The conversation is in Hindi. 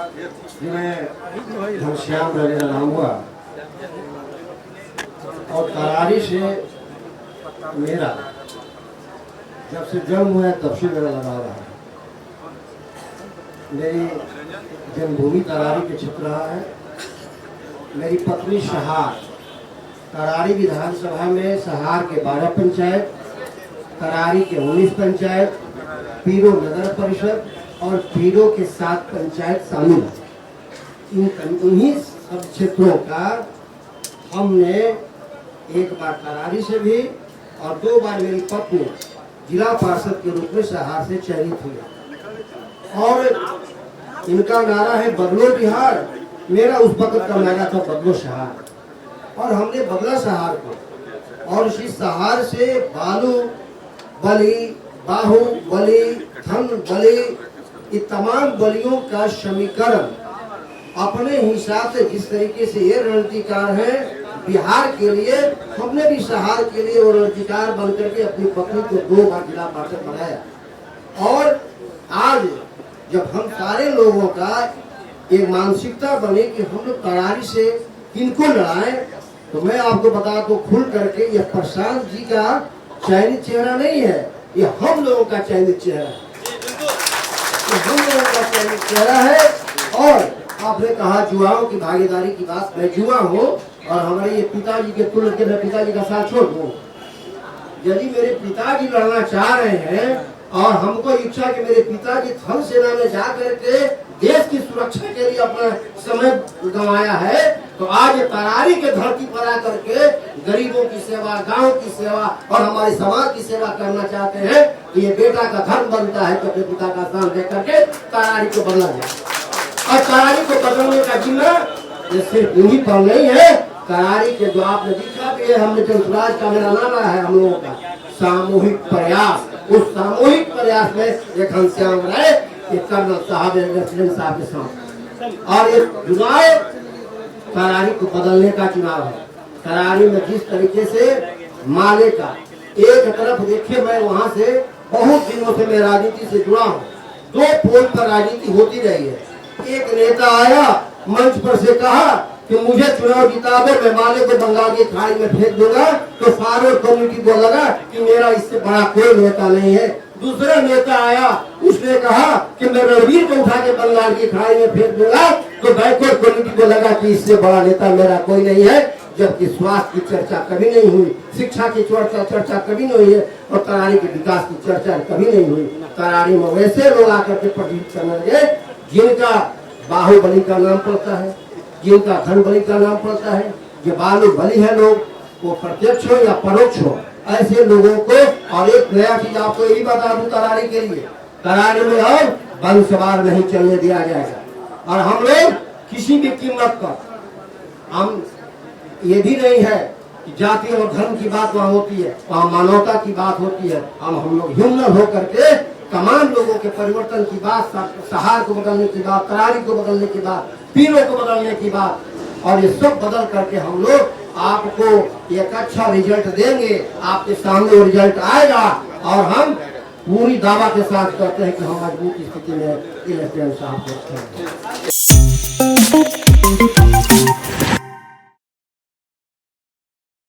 मैं घनश्याम मेरा नाम हुआ और करारी से मेरा जब से जन्म हुआ है तब से मेरा लगाव रहा है। मेरी जन्मभूमि करारी के क्षेत्र रहा है। मेरी पत्नी सहार, करारी विधानसभा में सहार के 12 पंचायत, करारी के 19 पंचायत, पीरो नगर परिषद और पीरो के 7 पंचायत शामिल है। उन्हीं सब क्षेत्रों का हमने एक बार करारी से भी और 2 बार मेरी पत्नी जिला पार्षद के रूप में सहार से चयनित हुई। और इनका नारा है बदलो बिहार, मेरा उस वक्त का नारा था बदलो सहार। और हमने बदला सहार को और इसी सहार से बालू बली, बाहु बली, धन बली, ये तमाम बलियों का समीकरण अपने हिसाब से जिस तरीके से ये रणनीतिकार है बिहार के लिए, हमने भी सहार के लिए वो रणनीतिकार बनकर के अपनी पत्नी को 2 बार जिला पार्षद बनाया। और आज जब हम सारे लोगों का एक मानसिकता बने कि हम लोग करारी से किनको लड़ाएं, तो मैं आपको बता दूं खुल करके ये प्रशांत जी का चयनित चेहरा नहीं है, ये हम लोगों का चयनित चेहरा है। हम लोगों का चयनित चेहरा है। और आपने कहा युवाओं की भागीदारी की बात, मैं युवा हूँ और हमारे ये पिताजी के तुल्य के मैं पिताजी का साथ छोड़ दूँ। यदि मेरे पिताजी लड़ना चाह रहे हैं और हमको इच्छा कि मेरे पिताजी थल सेना में जा करके देश की सुरक्षा के लिए अपना समय गंवाया है, तो आज करारी के धरती पर आकर के गरीबों की सेवा, गांव की सेवा और हमारे समाज की सेवा करना चाहते हैं, तो ये बेटा का धर्म बनता है कि अपने पिता का स्थान दे करके करारी को बदला जाए। और करारी को बदलने का जिम्मा ये सिर्फ इन्हीं पर नहीं है। करारी के जो आपने दिखा भी है, हमने जनसुराज का मेरा नारा है हम लोगों का सामूहिक प्रयास। उस सामूहिक प्रयास में एक घनश्याम राय, एक कर्नल साहब, रेसिडेंट साहब के साथ, और ये चुनाव करारी को बदलने का चुनाव है। करारी में जिस तरीके से माले का एक तरफ देखिए, मैं वहाँ से बहुत दिनों से मैं राजनीति से जुड़ा हूँ, 2 पोल पर राजनीति होती रही है। एक नेता आया मंच पर से कहा कि मुझे चुनाव जिता दो, मैं माले को बंगाल की खाड़ी में फेंक दूंगा, तो फॉरवर्ड कम्युनिटी को लगा कि मेरा इससे बड़ा कोई नेता नहीं है। दूसरा नेता आया, उसने कहा कि मैं रणवीर को उठा के बंगाल की खाड़ी में फेंक दूंगा, तो बैकवर्ड कम्युनिटी को लगा कि इससे बड़ा नेता मेरा कोई नहीं है। जबकि स्वास्थ्य की चर्चा कभी नहीं हुई, शिक्षा की चर्चा कभी नहीं हुई है, और करारी के विकास की चर्चा कभी नहीं हुई। करारी में वैसे लोग आकर के प्रदीप करने लगे जिनका बाहुबली का नाम पड़ता है, जिनका धन बली का नाम पड़ता है। ये बालू बली है लोग, वो प्रत्यक्ष हो या परोक्ष हो, ऐसे लोगों को। और एक नया चीज आपको यही बता दूं करारी के लिए, करारी में और वंशवार नहीं चलने दिया जाएगा। और हम लोग किसी भी कीमत पर, हम ये भी नहीं है कि जाति और धर्म की बात वहाँ होती है, वहाँ मानवता की बात होती है। हम लोग ह्यूमन होकर के तमाम लोगों के परिवर्तन की बात, सहार को बदलने की बात, करारी को बदलने की बात, पीरों को बदलने की बात, और ये सब बदल करके हम लोग आपको एक अच्छा रिजल्ट देंगे। आपके सामने वो रिजल्ट आएगा और हम पूरी दावा के साथ कहते हैं कि हम मजबूत स्थिति में इलेक्शन साहब को